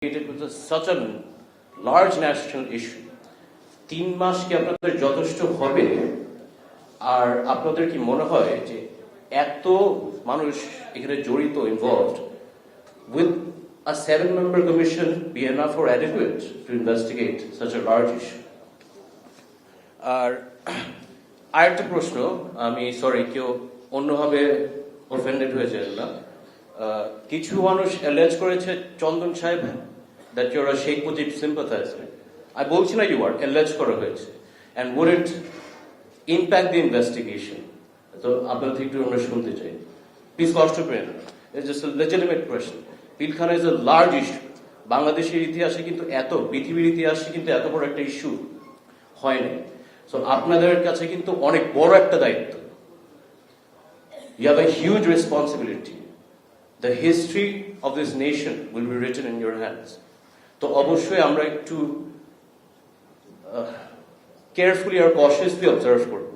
with such a large national issue 3 মাস কি আপনাদের যথেষ্ট হবে আর আপনাদের কি মনে হয় যে এত মানুষ এখানে জড়িত involved with a 7-member commission be enough or adequate to investigate such a large issue আর আরেকটা প্রশ্ন আমি সরি কেউ অন্যভাবে অফেন্ডেড হয়ে যান না কিছু মানুষ অ্যালেজ করেছে চন্দন সাহেব that you're a Sheikh Mujib sympathizer. I বলছি না you are, alleged করা হয়েছে. And would it impact the investigation? তো আপনার থেকে একটু আমরা শুনতে চাই. Please কষ্ট করেন না. It's just a legitimate question. Pilkhana is a large issue. বাংলাদেশের ইতিহাসে কিন্তু পৃথিবীর ইতিহাসে কিন্তু এত বড় একটা ইস্যু হয়নি. So আপনাদের কাছে কিন্তু অনেক বড় একটা দায়িত্ব. You have a huge responsibility. The history of this nation will be written in your hands. তো অবশ্যই আমরা একটু কেয়ারফুলি আর কশিয়াসলি অবজার্ভ করব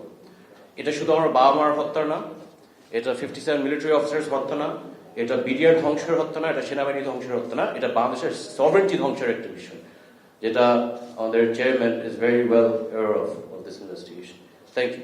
এটা শুধু আমার বাবা মার হত্যা না এটা 57 মিলিটারি অফিসার্স হত্যা না এটা বিডিআর ধ্বংসের হত্যা না এটা সেনাবাহিনী ধ্বংসের হত্যা না এটা বাংলাদেশের সভারেন্টি ধ্বংসের একটা বিষয় যেটা আমাদের chairman is very well aware of this investigation thank you